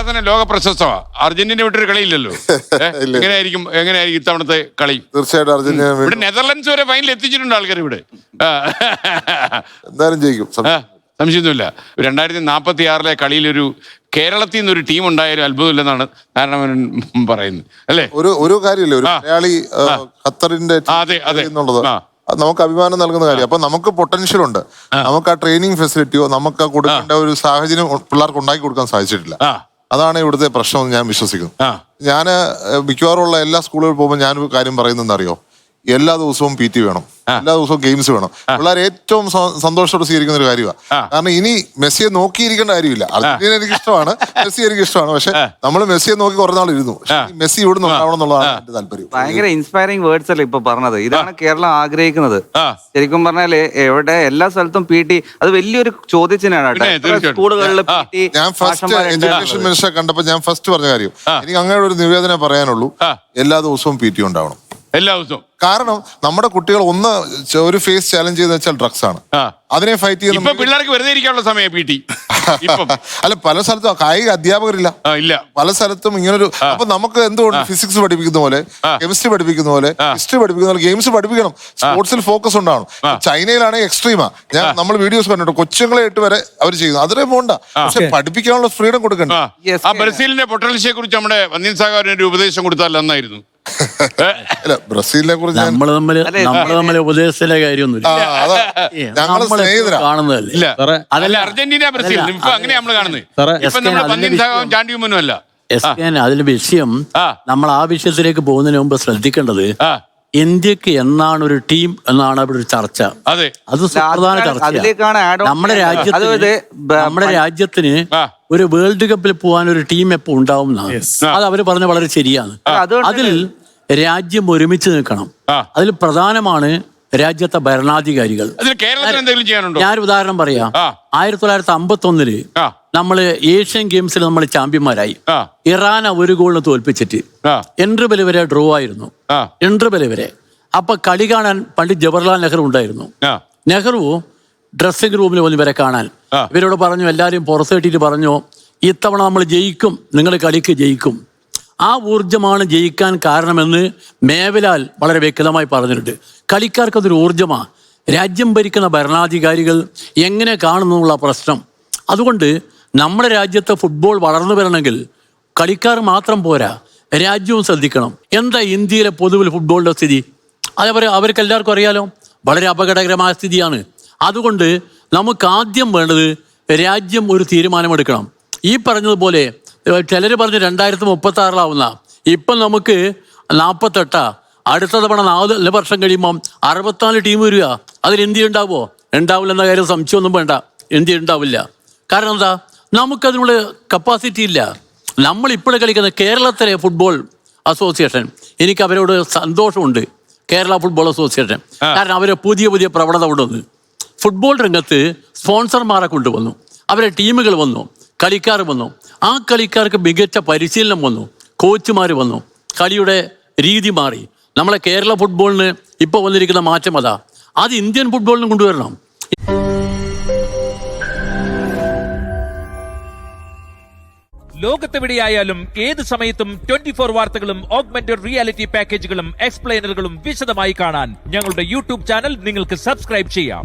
കമലഹാസനെ ലോക പ്രശസ്തമാ. അർജന്റീന വിട്ടൊരു കളിയില്ലല്ലോ. എങ്ങനെയായിരിക്കും ഇത്തവണത്തെ കളി? തീർച്ചയായിട്ടും അർജന്റീന ഇവിടെ നെതർലൻഡ്സ് വരെ ഫൈനൽ എത്തിച്ചിട്ടുണ്ട് ആൾക്കാർ ഇവിടെ. എന്തായാലും ജയിക്കും, സംശയമൊന്നുമില്ല. 2046 കളിയിലൊരു കേരളത്തിൽ നിന്നൊരു ടീം ഉണ്ടായാലും അത്ഭുതമില്ലെന്നാണ് നാരായണൻ പറയുന്നത് അല്ലേ? ഒരു കാര്യമില്ല, ഒരു മലയാളി ഖത്തറിന്റെ എന്നുള്ളത് നമുക്ക് അഭിമാനം നൽകുന്ന കാര്യം. അപ്പൊ നമുക്ക് പൊട്ടൻഷ്യൽ ഉണ്ട്. നമുക്ക് ആ ട്രെയിനിങ് ഫെസിലിറ്റിയോ നമുക്ക് കൊടുക്കേണ്ട ഒരു സാഹചര്യം പിള്ളേർക്ക് ഉണ്ടാക്കി കൊടുക്കാൻ സാധിച്ചിട്ടില്ല. അതാണ് ഇവിടുത്തെ പ്രശ്നം ഞാൻ വിശ്വസിക്കുന്നു. ഞാൻ മിക്കവാറും ഉള്ള എല്ലാ സ്കൂളുകളിൽ പോകുമ്പോൾ ഞാനൊരു കാര്യം പറയുന്നത് അറിയോ, എല്ലാ ദിവസവും PT വേണം, എല്ലാ ദിവസവും ഗെയിംസ് വേണം. പിള്ളേർ ഏറ്റവും സന്തോഷത്തോടെ സ്വീകരിക്കുന്ന ഒരു കാര്യമാണ്. കാരണം ഇനി മെസ്സിയെ നോക്കിയിരിക്കേണ്ട കാര്യമില്ല. അർജന്റീന എനിക്ക് ഇഷ്ടമാണ്, മെസ്സി എനിക്ക് ഇഷ്ടമാണ്. പക്ഷെ നമ്മൾ മെസ്സിയെ നോക്കി കുറെ നാൾ ഇരുന്നു. മെസ്സി ഇവിടെ ഉണ്ടാവണം എന്നുള്ളതാണ് എന്റെ താല്പര്യം. ഭയങ്കര ഇൻസ്പയറിംഗ് വേർഡ്സ് അല്ലേ ഇപ്പൊ പറഞ്ഞത്. ഇതാണ് കേരളം ആഗ്രഹിക്കുന്നത്. ശരിക്കും പറഞ്ഞാല് എവിടെ എല്ലാ സ്ഥലത്തും PT അത് വലിയൊരു ചോദ്യചിഹ്നമാണ്. സ്കൂളുകളിൽ ഞാൻ ഫസ്റ്റ് എഡ്യൂക്കേഷൻ മിനിസ്റ്ററെ കണ്ടപ്പോ ഞാൻ ഫസ്റ്റ് പറഞ്ഞ കാര്യം, എനിക്ക് അങ്ങനെ ഒരു നിവേദനം പറയാനുള്ളൂ, എല്ലാ ദിവസവും PT ഉണ്ടാവണം, എല്ലാ ദിവസവും. കാരണം നമ്മുടെ കുട്ടികൾ ഒരു ഫേസ് ചാലഞ്ച് ചെയ്തെന്ന് വെച്ചാൽ ഡ്രഗ്സ് ആണ്. അതിനെ ഫൈറ്റ് ചെയ്യുന്ന പിള്ളേർക്ക് വെറുതെ ഇരിക്കാനുള്ള സമയം PT. അല്ല, പല സ്ഥലത്തും കായിക അധ്യാപകരില്ല, പല സ്ഥലത്തും ഇങ്ങനൊരു. അപ്പൊ നമുക്ക് എന്തുകൊണ്ട് ഫിസിക്സ് പഠിപ്പിക്കുന്ന പോലെ, കെമിസ്ട്രി പഠിപ്പിക്കുന്ന പോലെ, ഹിസ്റ്ററി പഠിപ്പിക്കുന്ന പോലെ ഗെയിംസ് പഠിപ്പിക്കണം. സ്പോർട്സിൽ ഫോക്കസ് ഉണ്ടാവണം. ചൈനയിലാണെങ്കിൽ എക്സ്ട്രീമാ. നമ്മൾ വീഡിയോസ് കണ്ടിട്ടുണ്ട്, കൊച്ചുങ്ങളെ 8 വരെ അവർ ചെയ്യുന്നു. അതിനെ പോണ്ട, പക്ഷെ പഠിപ്പിക്കാനുള്ള ഫ്രീഡം കൊടുക്കണ്ട. ആ ബ്രസീലിന്റെ പൊട്ടൻഷ്യയെ കുറിച്ച് നമ്മുടെ വന്യൻ സാഗറിന് ഒരു ഉപദേശം കൊടുത്താൽ നന്നായിരുന്നു. അല്ല, ബ്രസീലിനെ കുറിച്ച് നമ്മള് തമ്മിൽ ഉപദേശത്തിലെ കാര്യമൊന്നുമില്ല. അതല്ല അർജന്റീന ബ്രസീൽ അങ്ങനെ നമ്മൾ കാണുന്നത്. ഇപ്പൊ നമ്മുടെ വന്യൻ സാഗറും ചാണ്ടിയുമ്മനും അല്ല. അതിന്റെ വിഷയം നമ്മൾ ആ വിഷയത്തിലേക്ക് പോകുന്നതിന് മുമ്പ് ശ്രദ്ധിക്കേണ്ടത്, ഇന്ത്യക്ക് എന്നാണ് ഒരു ടീം എന്നാണ് അവിടെ ഒരു ചർച്ച. അത് സുപ്രധാന ചർച്ചയാണ്. നമ്മുടെ രാജ്യത്തിന് ഒരു വേൾഡ് കപ്പിൽ പോകാൻ ഒരു ടീം എപ്പോ ഉണ്ടാവും എന്നാണ്. അത് അവര് പറഞ്ഞ വളരെ ശരിയാണ്. അതിൽ രാജ്യം ഒരുമിച്ച് നിൽക്കണം. അതിൽ പ്രധാനമാണ് രാജ്യത്തെ ഭരണാധികാരികൾ. ഞാനൊരു ഉദാഹരണം പറയാം. 1951 നമ്മള് ഏഷ്യൻ ഗെയിംസിൽ നമ്മൾ ചാമ്പ്യന്മാരായി. ഇറാനെ 1 ഗോളിന് തോൽപ്പിച്ചിട്ട് എൻട്രബൽ വരെ ഡ്രോ ആയിരുന്നു. എൻട്രബൽ വരെ. അപ്പൊ കളി കാണാൻ പണ്ഡിറ്റ് ജവഹർലാൽ നെഹ്റു ഉണ്ടായിരുന്നു. നെഹ്റു ഡ്രസ്സിംഗ് റൂമിൽ വന്ന് ഇവരെ കാണാൻ ഇവരോട് പറഞ്ഞു, എല്ലാവരും പുറത്തേട്ടിട്ട് പറഞ്ഞു, ഇത്തവണ നമ്മൾ ജയിക്കും, നിങ്ങൾ കളിക്ക് ജയിക്കും. ആ ഊർജമാണ് ജയിക്കാൻ കാരണമെന്ന് മേവലാൽ വളരെ വ്യക്തമായി പറഞ്ഞിട്ടുണ്ട്. കളിക്കാർക്കതൊരു ഊർജമാണ്. രാജ്യം ഭരിക്കുന്ന ഭരണാധികാരികൾ എങ്ങനെ കാണുന്നുള്ള പ്രശ്നം. അതുകൊണ്ട് നമ്മുടെ രാജ്യത്തെ ഫുട്ബോൾ വളർന്നു വരണമെങ്കിൽ കളിക്കാർ മാത്രം പോരാ, രാജ്യവും ശ്രദ്ധിക്കണം. എന്താ ഇന്ത്യയിലെ പൊതുവിൽ ഫുട്ബോളിൻ്റെ സ്ഥിതി? അവർക്ക് എല്ലാവർക്കും അറിയാലോ, വളരെ അപകടകരമായ സ്ഥിതിയാണ്. അതുകൊണ്ട് നമുക്ക് ആദ്യം വേണ്ടത് രാജ്യം ഒരു തീരുമാനമെടുക്കണം. ഈ പറഞ്ഞതുപോലെ ചിലർ പറഞ്ഞ് 2036 ഇപ്പം നമുക്ക് 48. അടുത്ത തവണ 4 വർഷം കഴിയുമ്പം 64 ടീം വരിക. അതിൽ ഇന്ത്യ ഉണ്ടാവുമോ? ഉണ്ടാവില്ല എന്ന കാര്യം സംശയമൊന്നും വേണ്ട, ഇന്ത്യ ഉണ്ടാവില്ല. കാരണം എന്താ, നമുക്കതിനുള്ള കപ്പാസിറ്റി ഇല്ല. നമ്മളിപ്പോഴും കളിക്കുന്ന കേരളത്തിലെ ഫുട്ബോൾ അസോസിയേഷൻ, എനിക്ക് അവരോട് സന്തോഷമുണ്ട്, കേരള ഫുട്ബോൾ അസോസിയേഷൻ. കാരണം അവരെ പുതിയ പ്രവണത കൊണ്ടുവന്നു. ഫുട്ബോൾ രംഗത്ത് സ്പോൺസർമാരെ കൊണ്ടുവന്നു, അവരെ ടീമുകൾ വന്നു, കളിക്കാർ വന്നു. ആ കളിക്കാർക്ക് മികച്ച പരിശീലനം വന്നു, കോച്ചുമാർ വന്നു, കളിയുടെ രീതി മാറി. നമ്മളെ കേരള ഫുട്ബോളിന് ഇപ്പോൾ വന്നിരിക്കുന്ന മാറ്റം അതാ. അത് ഇന്ത്യൻ ഫുട്ബോളിനും കൊണ്ടുവരണം. ലോകത്തെവിടെയായാലും ഏത് സമയത്തും 24 വാർത്തകളും ഓഗ്മെന്റഡ് റിയാലിറ്റി പാക്കേജുകളും എക്സ്പ്ലെയിനറുകളും വിശദമായി കാണാൻ ഞങ്ങളുടെ YouTube ചാനൽ നിങ്ങൾക്ക് സബ്സ്ക്രൈബ് ചെയ്യാം.